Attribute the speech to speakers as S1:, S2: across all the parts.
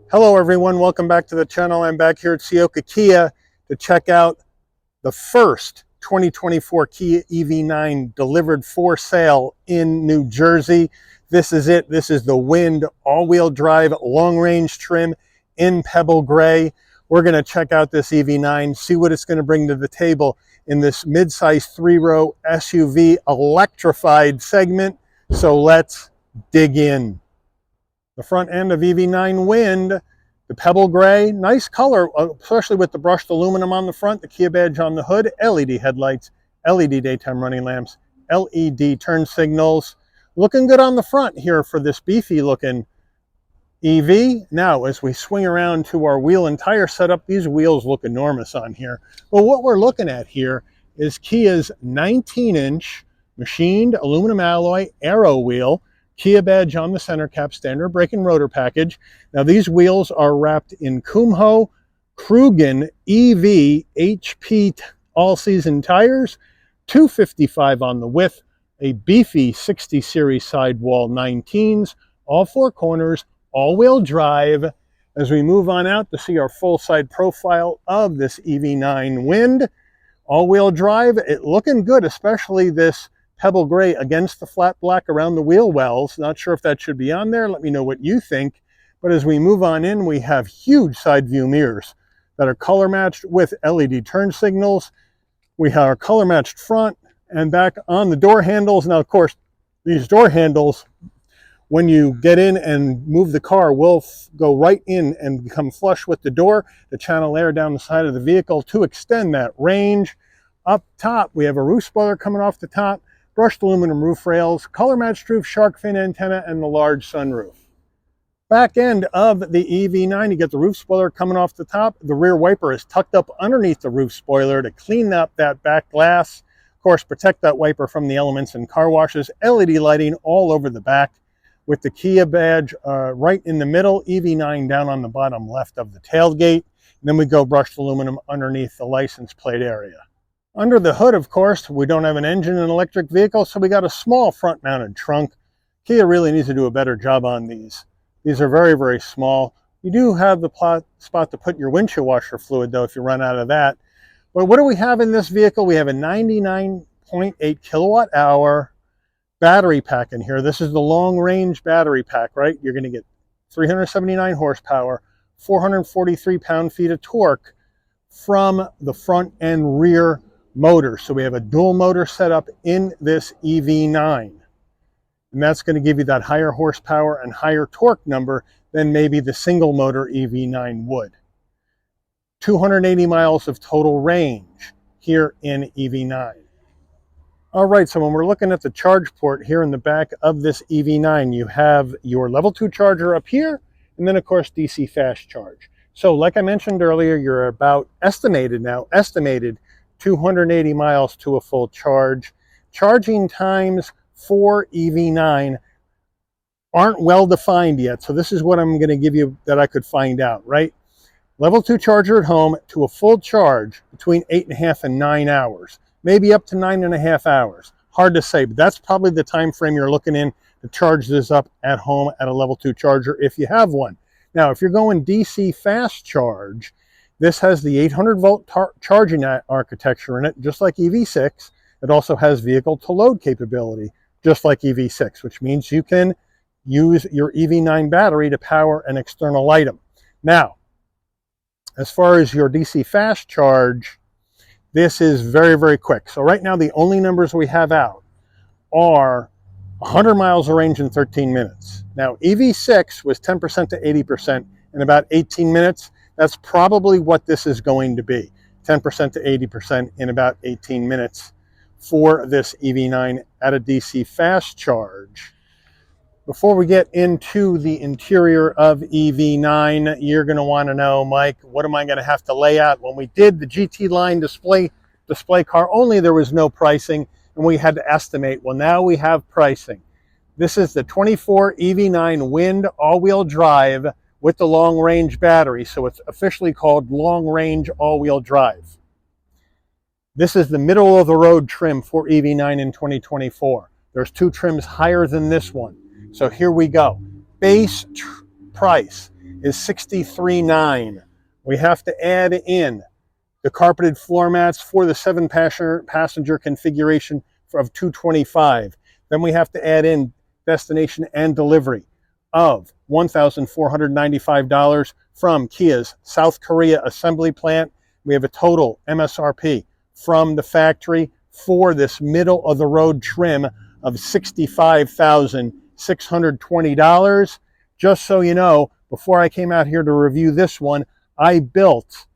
S1: Hello everyone, welcome back to the channel. I'm back here at Ciocca Kia to check out the first 2024 Kia EV9 delivered for sale in New Jersey. This is it. This is the Wind all-wheel drive long-range trim in Pebble Gray. We're going to check out this EV9, see what it's going to bring to the table in this mid-size three-row SUV electrified segment. So let's dig in. The front end of EV9 Wind, the Pebble Gray, nice color, especially with the brushed aluminum on the front, the Kia badge on the hood, LED headlights, LED daytime running lamps, LED turn signals. Looking good on the front here for this beefy looking EV. Now, as we swing around to our wheel and tire setup, these wheels look enormous on here. Well, what we're looking at here is Kia's 19-inch machined aluminum alloy aero wheel, Kia badge on the center cap, standard brake and rotor package. Now these wheels are wrapped in Kumho Krugen EV HP all-season tires, 255 on the width, a beefy 60 series sidewall 19s, all four corners, all-wheel drive. As we move on out to see our full side profile of this EV9 Wind, all-wheel drive, it looking good, especially this Pebble Gray against the flat black around the wheel wells. Not sure if that should be on there. Let me know what you think. But as we move on in, we have huge side view mirrors that are color matched with LED turn signals. We have our color matched front and back on the door handles. Now, of course, these door handles, when you get in and move the car, will go right in and become flush with the door to channel air down the side of the vehicle to extend that range. Up top, we have a roof spoiler coming off the top, brushed aluminum roof rails, color matched roof, shark fin antenna, and the large sunroof. Back end of the EV9, you get the roof spoiler coming off the top. The rear wiper is tucked up underneath the roof spoiler to clean up that back glass. Of course, protect that wiper from the elements and car washes. LED lighting all over the back with the Kia badge right in the middle, EV9 down on the bottom left of the tailgate. And then we go brushed aluminum underneath the license plate area. Under the hood, of course, we don't have an engine in an electric vehicle, so we got a small front-mounted trunk. Kia really needs to do a better job on these. These are very, very small. You do have the spot to put your windshield washer fluid, though, if you run out of that. But what do we have in this vehicle? We have a 99.8 kilowatt hour battery pack in here. This is the long-range battery pack, right? You're going to get 379 horsepower, 443 pound-feet of torque from the front and rear motor. So we have a dual motor setup in this EV9. And that's going to give you that higher horsepower and higher torque number than maybe the single motor EV9 would. 280 miles of total range here in EV9. All right, so when we're looking at the charge port here in the back of this EV9, you have your level 2 charger up here, and then of course DC fast charge. So like I mentioned earlier, you're about estimated 280 miles to a full charge. Charging times for EV9 aren't well defined yet. So this is what I'm going to give you that I could find out, right? Level 2 charger at home to a full charge between 8.5 and 9 hours, maybe up to 9.5 hours. Hard to say, but that's probably the time frame you're looking in to charge this up at home at a level 2 charger if you have one. Now, if you're going DC fast charge, this has the 800 volt charging architecture in it, just like EV6. It also has vehicle to load capability, just like EV6, which means you can use your EV9 battery to power an external item. Now, as far as your DC fast charge, this is very, very quick. So right now, the only numbers we have out are 100 miles of range in 13 minutes. Now, EV6 was 10% to 80% in about 18 minutes. That's probably what this is going to be, 10% to 80% in about 18 minutes for this EV9 at a DC fast charge. Before we get into the interior of EV9, you're going to want to know, Mike, what am I going to have to lay out? When we did the GT line display car only, there was no pricing, and we had to estimate. Well, now we have pricing. This is the 24 EV9 Wind all-wheel drive with the long-range battery, so it's officially called long-range all-wheel drive. This is the middle-of-the-road trim for EV9 in 2024. There's two trims higher than this one. So here we go. Base price is $63,900. We have to add in the carpeted floor mats for the 7-passenger configuration of $225,000. Then we have to add in destination and delivery of $1,495 from Kia's South Korea assembly plant. We have a total MSRP from the factory for this middle of the road trim of $65,620. Just so you know, before I came out here to review this one, I built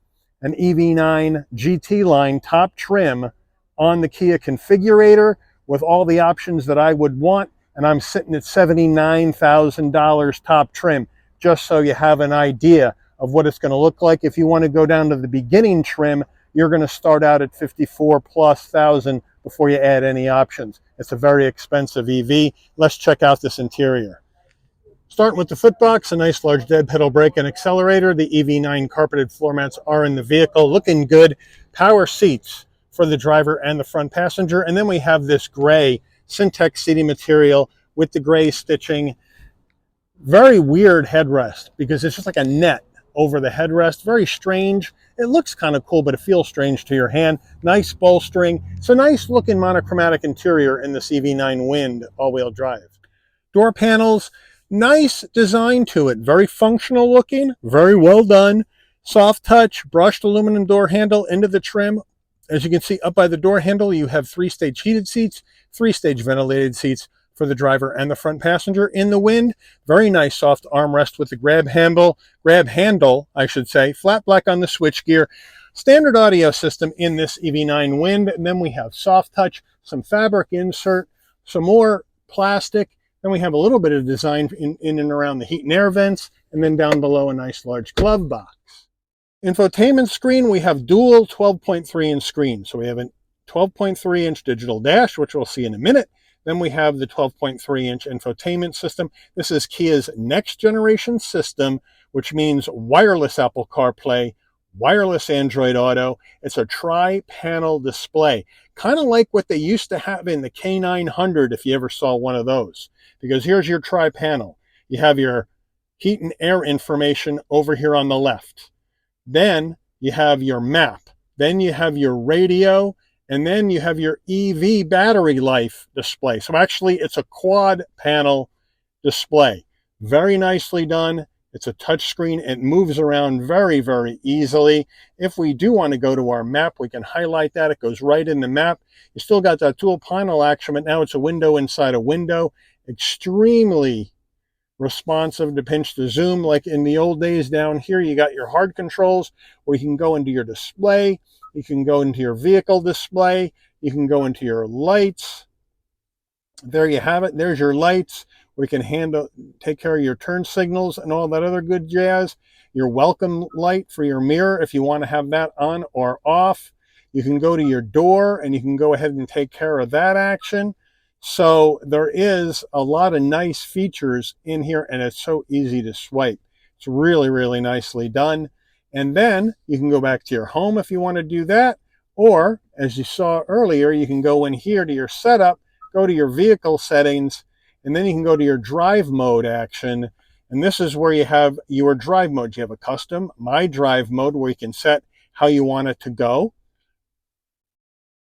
S1: an EV9 GT line top trim on the Kia configurator with all the options that I would want, and I'm sitting at $79,000 top trim, just so you have an idea of what it's going to look like. If you want to go down to the beginning trim, you're going to start out at $54,000+ before you add any options. It's a very expensive EV. Let's check out this interior. Starting with the footbox, a nice large dead pedal brake and accelerator. The EV9 carpeted floor mats are in the vehicle, looking good. Power seats for the driver and the front passenger. And then we have this gray Syntex seating material with the gray stitching. Very weird headrest because it's just like a net over the headrest. Very strange. It looks kind of cool, but it feels strange to your hand. Nice bolstering. It's a nice looking monochromatic interior in this EV9 Wind all-wheel drive. Door panels, nice design to it. Very functional looking, very well done. Soft touch, brushed aluminum door handle into the trim. As you can see up by the door handle, you have 3-stage heated seats, 3-stage ventilated seats for the driver and the front passenger. In the Wind, very nice soft armrest with the grab handle, I should say, flat black on the switchgear. Standard audio system in this EV9 Wind. And then we have soft touch, some fabric insert, some more plastic. Then we have a little bit of design in and around the heat and air vents. And then down below, a nice large glove box. Infotainment screen, we have dual 12.3-inch screen. So we have a 12.3-inch digital dash, which we'll see in a minute. Then we have the 12.3-inch infotainment system. This is Kia's next generation system, which means wireless Apple CarPlay, wireless Android Auto. It's a tri-panel display, kind of like what they used to have in the K900 if you ever saw one of those. Because here's your tri-panel. You have your heat and air information over here on the left. Then you have your map. Then you have your radio. And then you have your EV battery life display. So actually, it's a quad panel display. Very nicely done. It's a touch screen. It moves around very, very easily. If we do want to go to our map, we can highlight that. It goes right in the map. You still got that dual panel action, but now it's a window inside a window. Extremely responsive to pinch to zoom. Like in the old days down here, you got your hard controls where you can go into your display. You can go into your vehicle display. You can go into your lights. There you have it. There's your lights. We can take care of your turn signals and all that other good jazz. Your welcome light for your mirror if you want to have that on or off. You can go to your door and you can go ahead and take care of that action. So there is a lot of nice features in here, and it's so easy to swipe. It's really, really nicely done. And then you can go back to your home if you want to do that. Or, as you saw earlier, you can go in here to your setup, go to your vehicle settings, and then you can go to your drive mode action. And this is where you have your drive mode. You have a custom My Drive mode where you can set how you want it to go.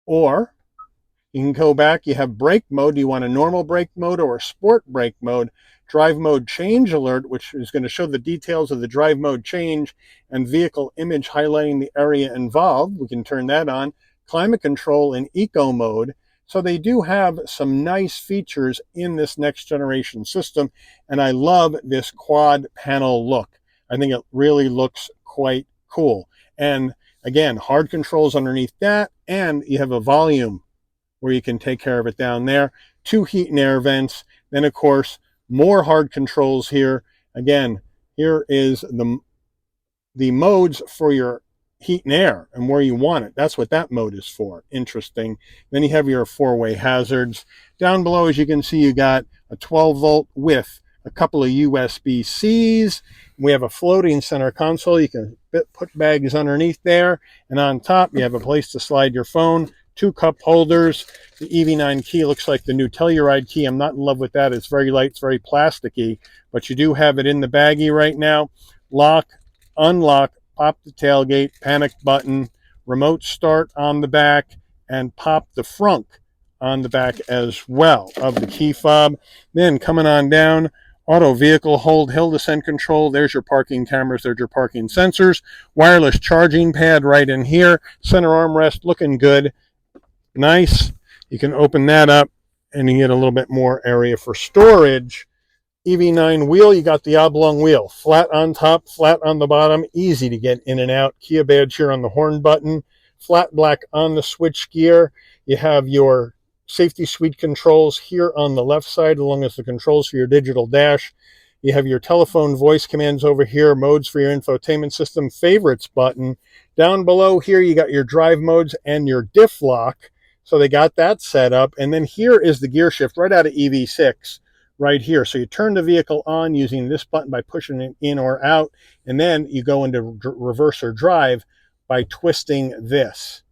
S1: Or you can go back, you have brake mode. Do you want a normal brake mode or a sport brake mode? Drive mode change alert, which is going to show the details of the drive mode change and vehicle image highlighting the area involved. We can turn that on. Climate control in eco mode. So they do have some nice features in this next generation system. And I love this quad panel look. I think it really looks quite cool. And again, hard controls underneath that. And you have a volume where you can take care of it down there. 2 heat and air vents. Then, of course, more hard controls here. Again, here is the modes for your heat and air and where you want it. That's what that mode is for. Interesting. Then you have your 4-way hazards. Down below, as you can see, you got a 12-volt with a couple of USB-Cs. We have a floating center console. You can put bags underneath there. And on top, you have a place to slide your phone. 2 cup holders. The EV9 key looks like the new Telluride key. I'm not in love with that. It's very light. It's very plasticky. But you do have it in the baggie right now. lock, unlock, pop the tailgate, panic button, remote start on the back, and pop the frunk on the back as well of the key fob. Then coming on down, auto vehicle hold, hill descent control. There's your parking cameras. There's your parking sensors. Wireless charging pad right in here. Center armrest looking good. Nice. You can open that up and you get a little bit more area for storage. EV9 wheel, you got the oblong wheel. Flat on top, flat on the bottom. Easy to get in and out. Kia badge here on the horn button. Flat black on the switch gear. You have your safety suite controls here on the left side, along with the controls for your digital dash. You have your telephone voice commands over here, modes for your infotainment system, favorites button. Down below here, you got your drive modes and your diff lock. So they got that set up. And then here is the gear shift right out of EV6 right here. So you turn the vehicle on using this button by pushing it in or out. And then you go into reverse or drive by twisting this,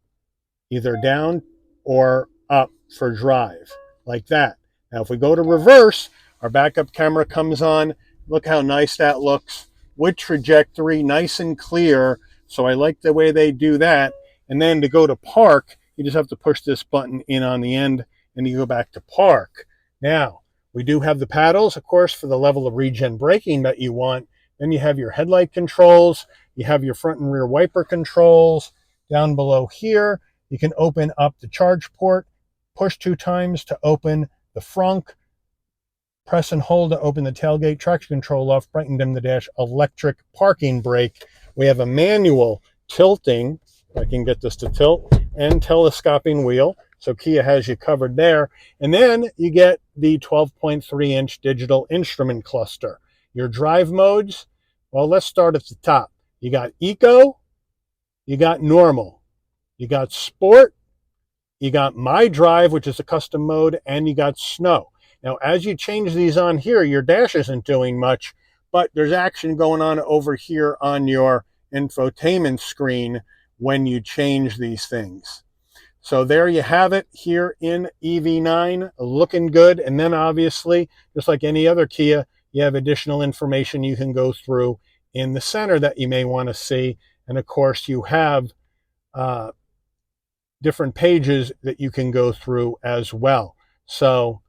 S1: either down or up for drive, like that. Now, if we go to reverse, our backup camera comes on. Look how nice that looks with trajectory, nice and clear. So I like the way they do that. And then to go to park, you just have to push this button in on the end and you go back to park. Now, we do have the paddles, of course, for the level of regen braking that you want. Then you have your headlight controls. You have your front and rear wiper controls. Down below here, you can open up the charge port, push 2 times to open the frunk, press and hold to open the tailgate, traction control off, brighten dim the dash, electric parking brake. We have a manual tilting, if I can get this to tilt, and telescoping wheel. So Kia has you covered there. And then you get the 12.3-inch digital instrument cluster. Your drive modes, well, let's start at the top. You got Eco, you got Normal, you got Sport, you got My Drive, which is a custom mode, and you got Snow. Now, as you change these on here, your dash isn't doing much, but there's action going on over here on your infotainment screen when you change these things. So there you have it here in EV9, looking good. And then obviously, just like any other Kia, you have additional information you can go through in the center that you may want to see. And of course, you have different pages that you can go through as well. So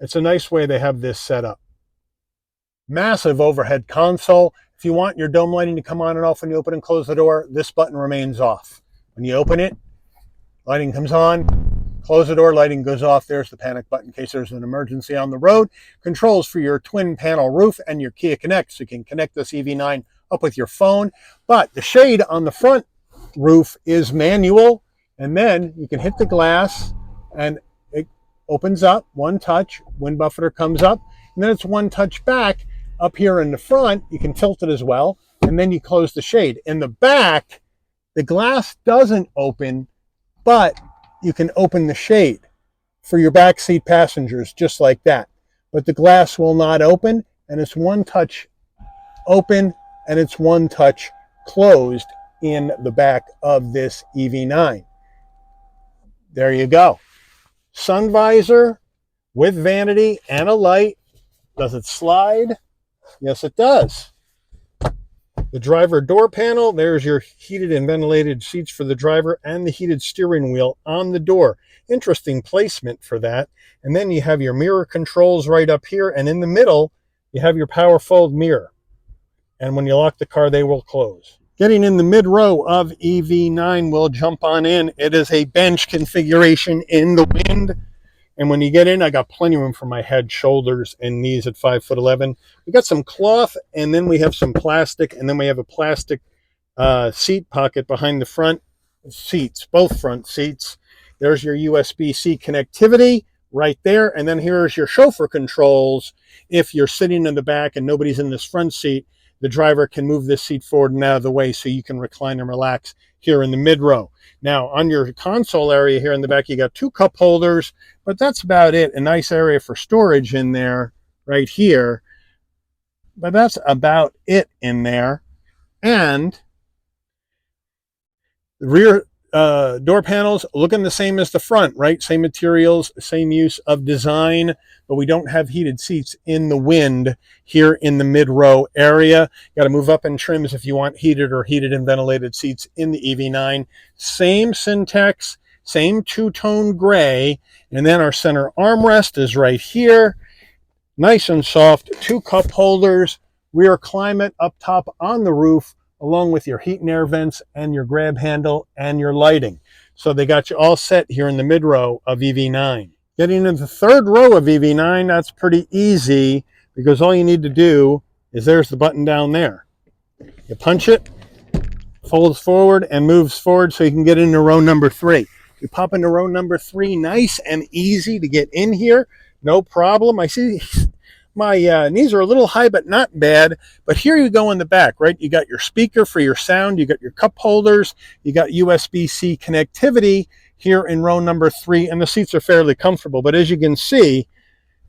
S1: it's a nice way they have this set up. Massive overhead console. If you want your dome lighting to come on and off when you open and close the door, this button remains off. When you open it, lighting comes on, close the door, lighting goes off. There's the panic button in case there's an emergency on the road. Controls for your twin panel roof and your Kia Connect. So you can connect this EV9 up with your phone. But the shade on the front roof is manual. And then you can hit the glass and it opens up, one touch, wind buffeter comes up. And then it's one touch back up here in the front. You can tilt it as well. And then you close the shade. In the back, the glass doesn't open, but you can open the shade for your backseat passengers just like that. But the glass will not open, and it's one touch open and it's one touch closed in the back of this EV9. There you go. Sun visor with vanity and a light. Does it slide? Yes, it does. The driver door panel, there's your heated and ventilated seats for the driver and the heated steering wheel on the door. Interesting placement for that. And then you have your mirror controls right up here, and in the middle, you have your power fold mirror. And when you lock the car, they will close. Getting in the mid row of EV9, we'll jump on in. It is a bench configuration in the wind. And when you get in, I got plenty of room for my head, shoulders, and knees at 5'11". We got some cloth, and then we have some plastic, and then we have a plastic seat pocket behind the front seats, both front seats. There's your USB-C connectivity right there, and then here's your chauffeur controls. If you're sitting in the back and nobody's in this front seat, the driver can move this seat forward and out of the way so you can recline and relax here in the mid row. Now, on your console area here in the back, you got 2 cup holders, but that's about it. A nice area for storage in there right here. But that's about it in there. And the rear door panels looking the same as the front, right? Same materials, same use of design, but we don't have heated seats in the Wind here in the mid-row area. Got to move up in trims if you want heated or heated and ventilated seats in the EV9. Same syntax, same two-tone gray, and then our center armrest is right here. Nice and soft, 2 cup holders, rear climate up top on the roof, along with your heat and air vents and your grab handle and your lighting. So they got you all set here in the mid row of EV9. Getting into the third row of EV9, that's pretty easy because all you need to do is there's the button down there. You punch it, folds forward and moves forward so you can get into row number 3. You pop into row number 3, nice and easy to get in here, no problem. I see my knees are a little high, but not bad. But here you go in the back, right? You got your speaker for your sound. You got your cup holders. You got USB-C connectivity here in row number 3, and the seats are fairly comfortable. But as you can see,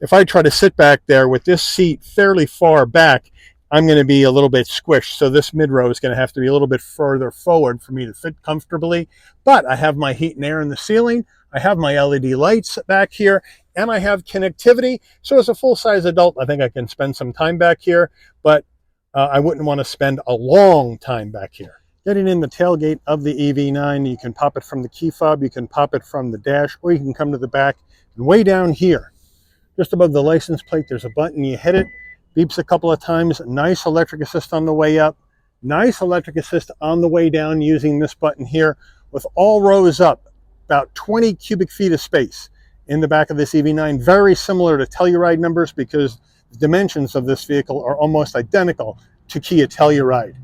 S1: if I try to sit back there with this seat fairly far back, I'm going to be a little bit squished. So this mid row is going to have to be a little bit further forward for me to fit comfortably. But I have my heat and air in the ceiling. I have my LED lights back here, and I have connectivity. So as a full-size adult, I think I can spend some time back here, but I wouldn't want to spend a long time back here. Getting in the tailgate of the EV9, you can pop it from the key fob, you can pop it from the dash, or you can come to the back. And way down here, just above the license plate, there's a button. You hit it, beeps a couple of times. Nice electric assist on the way up. Nice electric assist on the way down using this button here. With all rows up, about 20 cubic feet of space in the back of this EV9. Very similar to Telluride numbers because the dimensions of this vehicle are almost identical to Kia Telluride.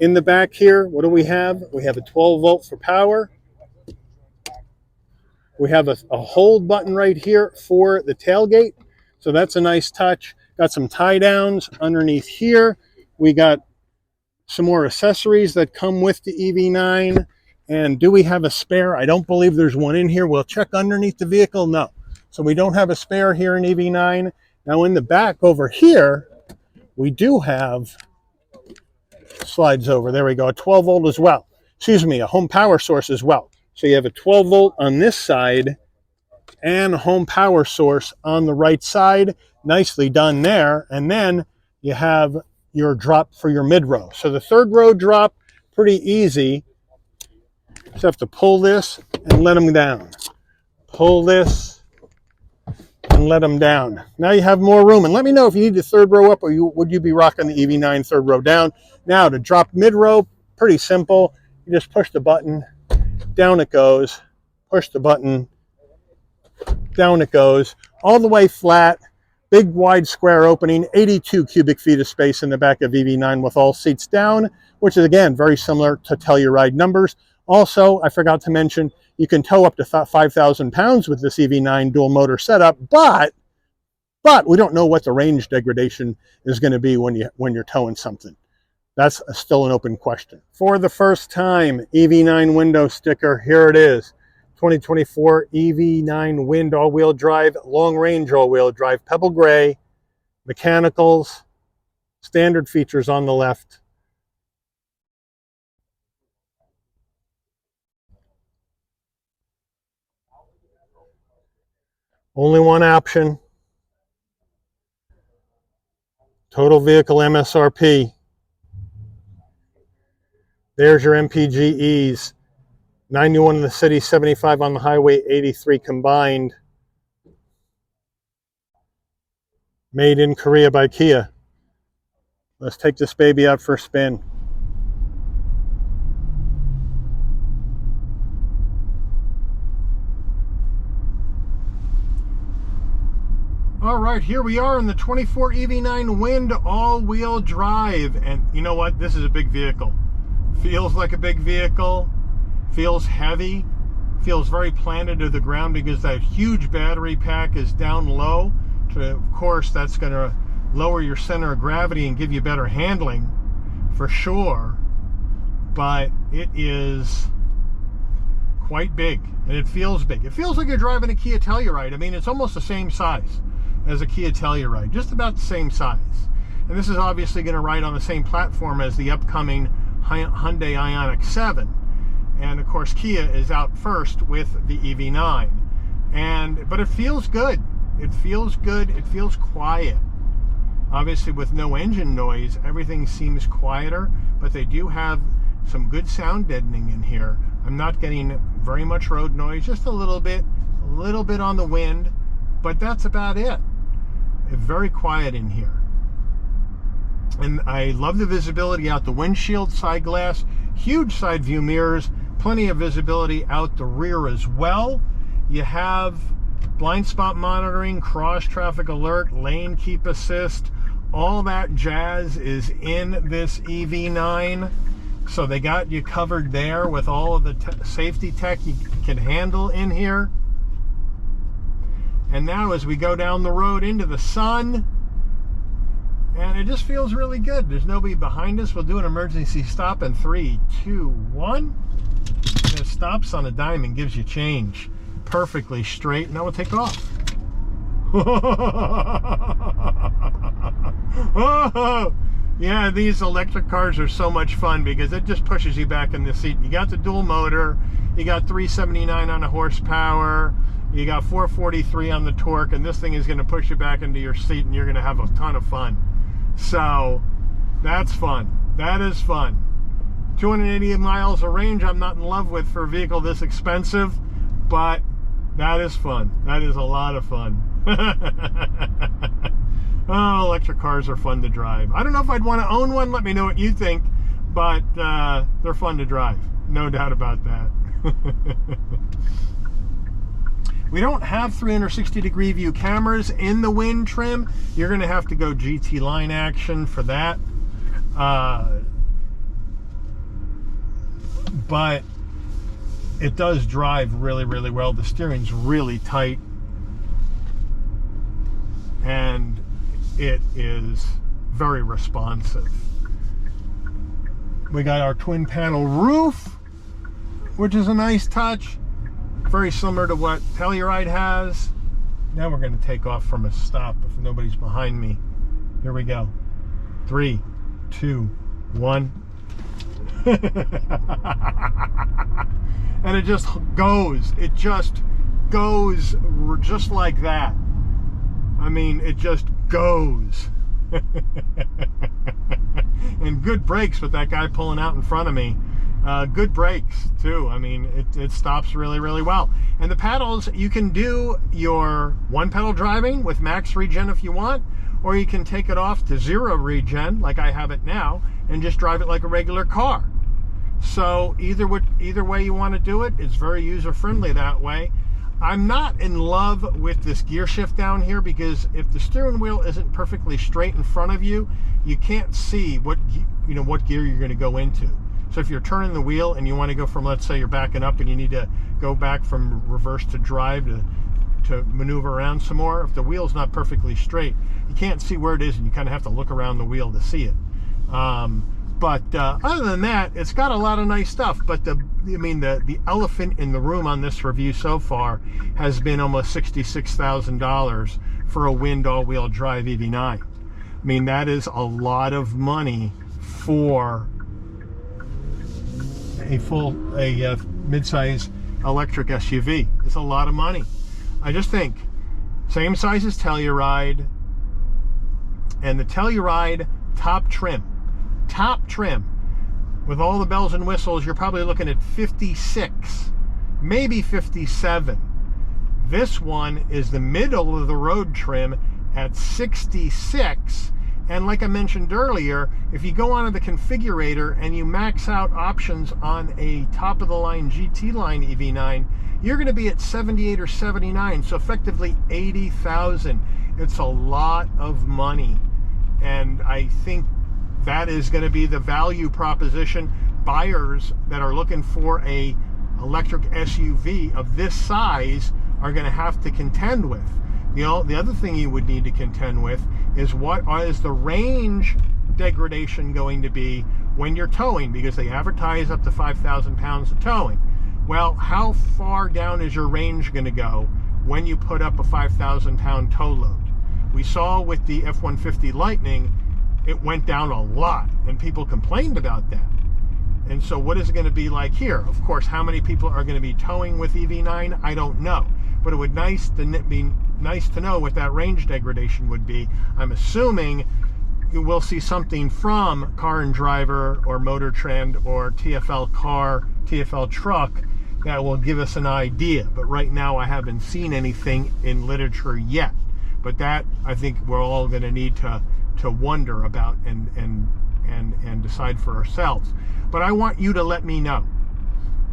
S1: In the back here, what do we have? We have a 12 volt for power. We have a hold button right here for the tailgate. So that's a nice touch. Got some tie downs underneath here. We got some more accessories that come with the EV9. And do we have a spare? I don't believe there's one in here. We'll check underneath the vehicle. No. So we don't have a spare here in EV9. Now in the back over here, we do have, slides over, there we go, a 12 volt as well. Excuse me, a home power source as well. So you have a 12 volt on this side and a home power source on the right side. Nicely done there. And then you have your drop for your mid row. So the third row drop, pretty easy. Just have to pull this and let them down. Pull this and let them down. Now you have more room. And let me know if you need the third row up or would you be rocking the EV9 third row down. Now to drop mid row, pretty simple. You just push the button, down it goes. Push the button, down it goes. All the way flat. Big wide square opening, 82 cubic feet of space in the back of EV9 with all seats down, which is again very similar to Telluride numbers. Also, I forgot to mention, you can tow up to 5,000 pounds with this EV9 dual motor setup, but we don't know what the range degradation is going to be when you're towing something. That's still an open question. For the first time, EV9 window sticker, here it is. 2024 EV9 Wind all-wheel drive, long-range all-wheel drive, pebble gray, mechanicals, standard features on the left. Only one option. Total vehicle MSRP. There's your MPGEs. 91 in the city, 75 on the highway, 83 combined. Made in Korea by Kia. Let's take this baby out for a spin. All right, here we are in the 24 EV9 Wind all-wheel drive. And you know what? This is a big vehicle. Feels like a big vehicle. Feels heavy. Feels very planted to the ground because that huge battery pack is down low. So of course, that's going to lower your center of gravity and give you better handling for sure. But it is quite big, and it feels big. It feels like you're driving a Kia Telluride. I mean, it's almost the same size as a Kia Telluride, just about the same size. And this is obviously going to ride on the same platform as the upcoming Hyundai Ioniq 7. And of course, Kia is out first with the EV9. But it feels good. It feels good. It feels quiet. Obviously, with no engine noise, everything seems quieter, but they do have some good sound deadening in here. I'm not getting very much road noise, just a little bit on the wind, but that's about it. It's very quiet in here. And I love the visibility out the windshield, side glass, huge side view mirrors, plenty of visibility out the rear as well. You have blind spot monitoring, cross traffic alert, lane keep assist, all that jazz is in this EV9. So they got you covered there with all of the safety tech you can handle in here. And now as we go down the road into the sun, and it just feels really good. There's nobody behind us. We'll do an emergency stop in 3, 2, 1. And it stops on a dime and gives you change. Perfectly straight. Now we'll take off. Yeah, these electric cars are so much fun because it just pushes you back in the seat. You got the dual motor, you got 379 on the horsepower, you got 443 on the torque, and this thing is going to push you back into your seat and you're going to have a ton of fun. So that's fun. That is fun. 280 miles of range I'm not in love with for a vehicle this expensive, but that is fun. That is a lot of fun. Oh, electric cars are fun to drive. I don't know if I'd want to own one. Let me know what you think, but they're fun to drive. No doubt about that. We don't have 360-degree view cameras in the wind trim. You're going to have to go GT line action for that. But it does drive really, really well. The steering's really tight. And it is very responsive. We got our twin panel roof, which is a nice touch. Very similar to what Telluride has. Now we're going to take off from a stop if nobody's behind me. Here we go. 3, 2, 1. And it just goes. It just goes just like that. I mean, it just goes. And good brakes with that guy pulling out in front of me. Good brakes too. I mean, it stops really, really well. And the pedals, you can do your one pedal driving with max regen if you want, or you can take it off to 0 regen like I have it now and just drive it like a regular car. So either way you want to do it, it's very user friendly that way. I'm not in love with this gear shift down here because if the steering wheel isn't perfectly straight in front of you, you can't see what gear you're going to go into. So if you're turning the wheel and you want to go from, let's say you're backing up and you need to go back from reverse to drive to maneuver around some more, if the wheel's not perfectly straight, you can't see where it is and you kind of have to look around the wheel to see it. But other than that, it's got a lot of nice stuff. But the elephant in the room on this review so far has been almost $66,000 for a Wind all-wheel drive EV9. I mean, that is a lot of money for a mid-size electric SUV. It's a lot of money. I just think same size as Telluride, and the Telluride top trim with all the bells and whistles, you're probably looking at 56, maybe 57. This one is the middle of the road trim at 66. And like I mentioned earlier, if you go onto the configurator and you max out options on a top of the line GT line EV9, you're going to be at 78 or 79, so effectively 80,000. It's a lot of money, and I think that is going to be the value proposition buyers that are looking for a electric SUV of this size are going to have to contend with. The other thing you would need to contend with is what is the range degradation going to be when you're towing, because they advertise up to 5,000 pounds of towing. Well, how far down is your range going to go when you put up a 5,000 pound tow load? We saw with the F-150 Lightning, it went down a lot, and people complained about that. And so what is it going to be like here? Of course, how many people are going to be towing with EV9? I don't know. But it would be nice to know what that range degradation would be. I'm assuming we'll see something from Car and Driver or Motor Trend or TFL Car, TFL Truck that will give us an idea. But right now I haven't seen anything in literature yet. But that, I think we're all going to need to wonder about and decide for ourselves. But I want you to let me know.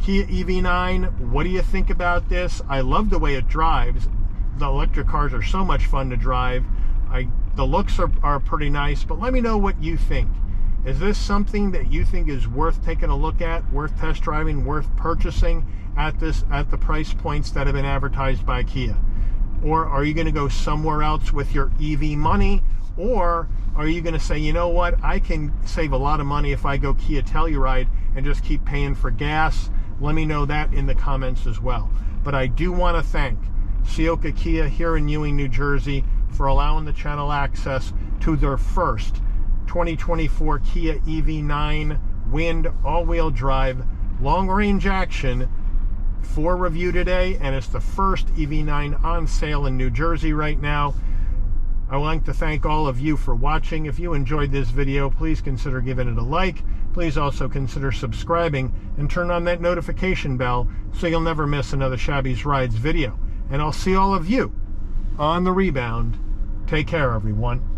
S1: Kia EV9, what do you think about this? I love the way it drives. The electric cars are so much fun to drive. The looks are pretty nice, but let me know what you think. Is this something that you think is worth taking a look at, worth test driving, worth purchasing at the price points that have been advertised by Kia? Or are you going to go somewhere else with your EV money? Or are you going to say, you know what, I can save a lot of money if I go Kia Telluride and just keep paying for gas? Let me know that in the comments as well. But I do want to thank Ciocca Kia here in Ewing, New Jersey for allowing the channel access to their first 2024 Kia EV9 Wind all-wheel drive long-range action for review today, and it's the first EV9 on sale in New Jersey right now. I would like to thank all of you for watching. If you enjoyed this video, please consider giving it a like. Please also consider subscribing and turn on that notification bell so you'll never miss another Shabby's Rides video. And I'll see all of you on the rebound. Take care, everyone.